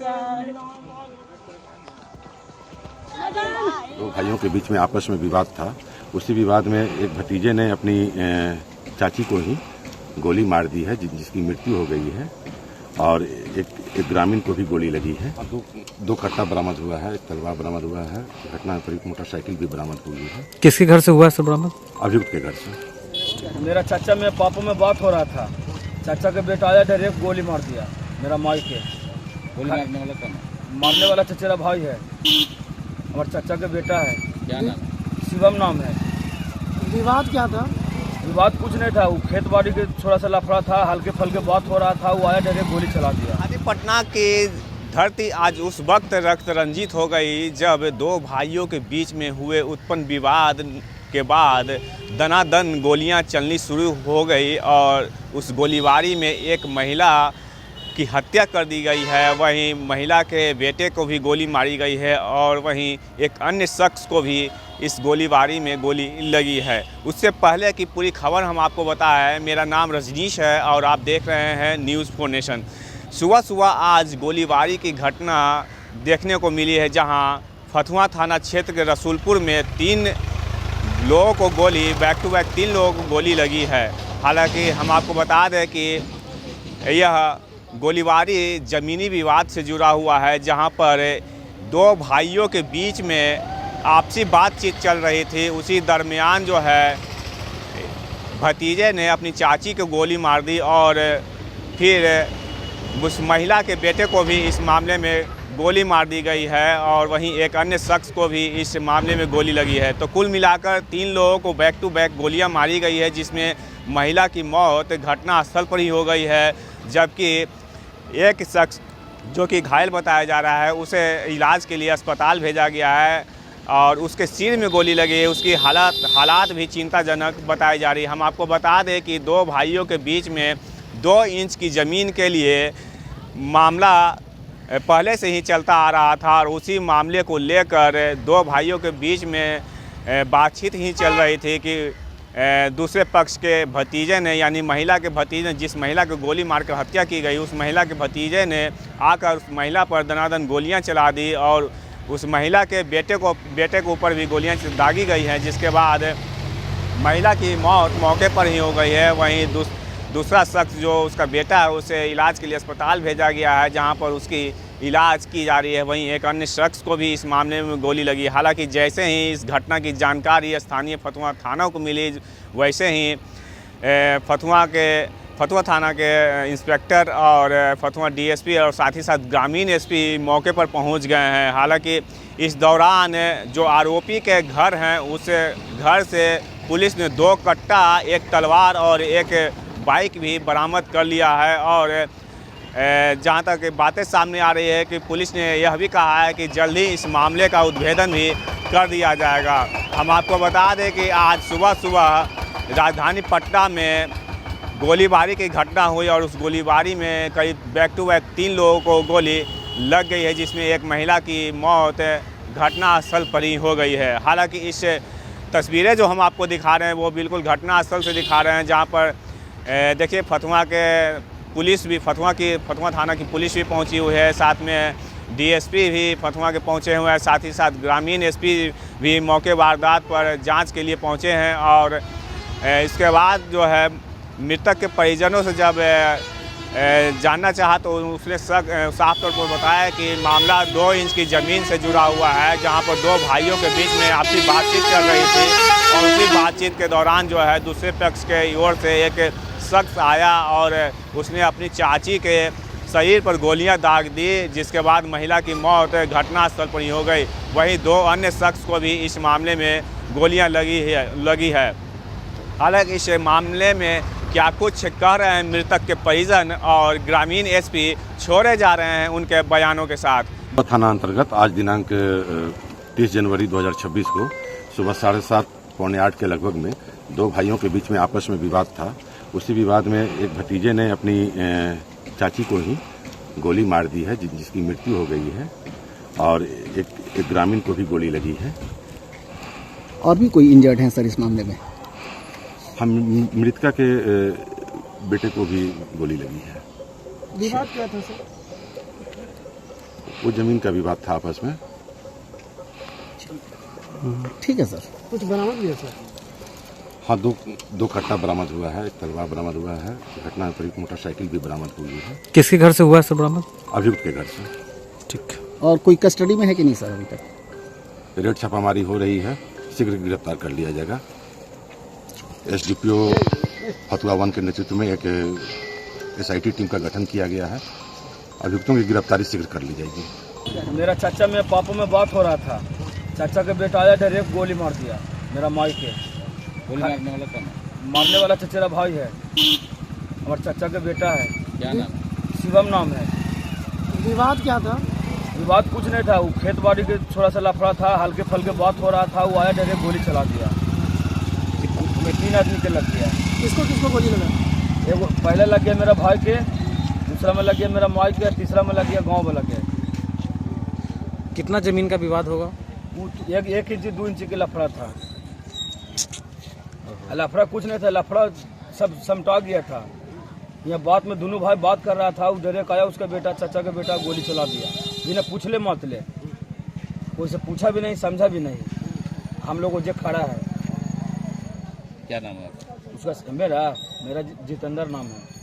दो भाइयों के बीच में आपस में विवाद था। उसी विवाद में एक भतीजे ने अपनी चाची को ही गोली मार दी है, जिसकी मृत्यु हो गई है, और एक ग्रामीण को भी गोली लगी है। दो कट्टा बरामद हुआ है, एक तलवार बरामद हुआ है, घटना पर एक मोटरसाइकिल भी बरामद हुई है। किसके घर से हुआ सर बरामद? अभियुक्त के घर से। मेरा चाचा में पापा में बात हो रहा था, चाचा के बेटा आया डायरेक्ट गोली मार दिया मेरा माई के। गोली मारने वाला कौन? मारने वाला चचेरा भाई है, हमारे चाचा का बेटा है। क्या नाम? शिवम नाम है। विवाद क्या था? विवाद कुछ नहीं था, वो खेत बाड़ी के थोड़ा सा लफड़ा था, हल्के फल्के बात हो रहा था, वो आया डायरेक्ट गोली चला दिया। अभी पटना की धरती आज उस वक्त रक्त रंजित हो गई जब दो भाइयों के बीच में हुए उत्पन्न विवाद के बाद दनादन गोलियां चलनी शुरू हो गई और उस गोलीबारी में एक महिला की हत्या कर दी गई है। वहीं महिला के बेटे को भी गोली मारी गई है और वहीं एक अन्य शख्स को भी इस गोलीबारी में गोली लगी है। उससे पहले की पूरी खबर हम आपको बताएं, मेरा नाम रजनीश है और आप देख रहे हैं न्यूज़ 4 नेशन। सुबह सुबह आज गोलीबारी की घटना देखने को मिली है, जहां फतुहा थाना क्षेत्र के रसूलपुर में 3 लोगों को गोली बैक टू बैक 3 लोगों को गोली लगी है। हालांकि हम आपको बता दें कि यह गोलीबारी ज़मीनी विवाद से जुड़ा हुआ है, जहां पर दो भाइयों के बीच में आपसी बातचीत चल रही थी। उसी दरमियान जो है भतीजे ने अपनी चाची को गोली मार दी और फिर उस महिला के बेटे को भी इस मामले में गोली मार दी गई है और वहीं एक अन्य शख्स को भी इस मामले में गोली लगी है। तो कुल मिलाकर 3 लोगों को बैक टू बैक गोलियां मारी गई है, जिसमें महिला की मौत घटना स्थल पर ही हो गई है, जबकि एक शख्स जो कि घायल बताया जा रहा है उसे इलाज के लिए अस्पताल भेजा गया है और उसके सिर में गोली लगी है। उसकी हालात भी चिंताजनक बताई जा रही है। हम आपको बता दें कि 2 भाइयों के बीच में 2 इंच की ज़मीन के लिए मामला पहले से ही चलता आ रहा था और उसी मामले को लेकर 2 भाइयों के बीच में बातचीत ही चल रही थी कि दूसरे पक्ष के भतीजे ने, यानी महिला के भतीजे ने, जिस महिला को गोली मारकर हत्या की गई, उस महिला के भतीजे ने आकर उस महिला पर दनादन गोलियां चला दी और उस महिला के बेटे के ऊपर भी गोलियां दागी गई हैं, जिसके बाद महिला की मौत मौके पर ही हो गई है। वहीं दूसरा शख्स जो उसका बेटा है उसे इलाज के लिए अस्पताल भेजा गया है, जहां पर उसकी इलाज की जा रही है। वहीं एक अन्य शख्स को भी इस मामले में गोली लगी। हालांकि जैसे ही इस घटना की जानकारी स्थानीय फतुहा थाना को मिली, वैसे ही फतुहा थाना के इंस्पेक्टर और फतुहा डीएसपी और साथ ही साथ ग्रामीण एसपी मौके पर पहुंच गए हैं। हालांकि इस दौरान जो आरोपी के घर हैं उस घर से पुलिस ने 2 कट्टा, एक तलवार और एक बाइक भी बरामद कर लिया है और जहां तक बातें सामने आ रही है कि पुलिस ने यह भी कहा है कि जल्द ही इस मामले का उद्भेदन भी कर दिया जाएगा। हम आपको बता दें कि आज सुबह राजधानी पटना में गोलीबारी की घटना हुई और उस गोलीबारी में करीब बैक टू बैक 3 लोगों को गोली लग गई है, जिसमें एक महिला की मौत घटनास्थल पर ही हो गई है। हालांकि इस तस्वीरें जो हम आपको दिखा रहे हैं वो बिल्कुल घटनास्थल से दिखा रहे हैं, जहां पर देखिए फतुहा के पुलिस भी, फतुहा थाना की पुलिस भी पहुंची हुई है, साथ में डीएसपी भी फतुहा के पहुंचे हुए हैं, साथ ही साथ ग्रामीण एसपी भी मौके वारदात पर जांच के लिए पहुंचे हैं। और इसके बाद जो है मृतक के परिजनों से जब जानना चाहा तो उसने साफ तौर पर बताया कि मामला 2 इंच की ज़मीन से जुड़ा हुआ है, जहां पर 2 भाइयों के बीच में आपसी बातचीत चल रही थी और उसी बातचीत के दौरान जो है दूसरे पक्ष के ओर से एक शख्स आया और उसने अपनी चाची के शरीर पर गोलियां दाग दी, जिसके बाद महिला की मौत घटनास्थल पर ही हो गई। वहीं 2 अन्य शख्स को भी इस मामले में गोलियां लगी है। हालांकि इस मामले में क्या कुछ कह रहे हैं मृतक के परिजन और ग्रामीण एसपी, छोड़े जा रहे हैं उनके बयानों के साथ। थाना अंतर्गत आज दिनांक 30 जनवरी 2026 को सुबह 7:30 पौने 8 के लगभग में 2 भाइयों के बीच में आपस में विवाद था। उसी विवाद में एक भतीजे ने अपनी चाची को ही गोली मार दी है, जिसकी मृत्यु हो गई है और एक ग्रामीण को भी गोली लगी है। और भी कोई इंजर्ड हैं सर इस मामले में? हम मृतका के बेटे को भी गोली लगी है। विवाद क्या था सर? वो जमीन का विवाद था आपस में। ठीक है सर। कुछ बरामद भी है सर? हाँ, दो कट्टा बरामद हुआ है, एक तलवार बरामद हुआ है, घटना पर एक मोटरसाइकिल भी बरामद हुई है। किसके घर से हुआ है सर बरामद? अभियुक्त के घर से। ठीक। और कोई कस्टडी में है कि नहीं सर अभी तक? रेड छापामारी हो रही है, शीघ्र गिरफ्तार कर लिया जाएगा। एसडीपीओ फतुहा 1 के नेतृत्व में एक एसआईटी टीम का गठन किया गया है। अभियुक्तों की गिरफ्तारी शीघ्र कर ली जाएगी। मेरा चाचा मेरे पापा में बात हो रहा था, चाचा के बेटा आया डायरेक्ट गोली मार दिया मेरा माई के। गोली मारने वाला कौन है? मारने वाला चचेरा भाई है, हमारे चाचा का बेटा है, क्या नाम है? शिवम नाम है। विवाद क्या था? विवाद कुछ नहीं था, वो खेत बाड़ी के थोड़ा सा लफड़ा था, हल्के फल्के बात हो रहा था, वो आया डायरेक्ट गोली चला दिया। मैं 3 आदमी के लग गया। किसको गोली लगा? एक पहले लग गया मेरा भाई के, दूसरा में लग गया मेरा माई के, तीसरा में लग गया गाँव में लग गया। कितना जमीन का विवाद होगा? वो 1 इंच 2 इंच के लफड़ा था। लफड़ा कुछ नहीं था, लफड़ा सब समटा गया था। यहाँ बात में दोनों भाई बात कर रहा था, वो डायरेक्ट आया उसका बेटा, चाचा का बेटा, गोली चला दिया। बिना पूछ ले मत ले, कोई से पूछा भी नहीं, समझा भी नहीं। हम लोग जो खड़ा है। क्या नाम है? उसका मेरा जितेंद्र नाम है।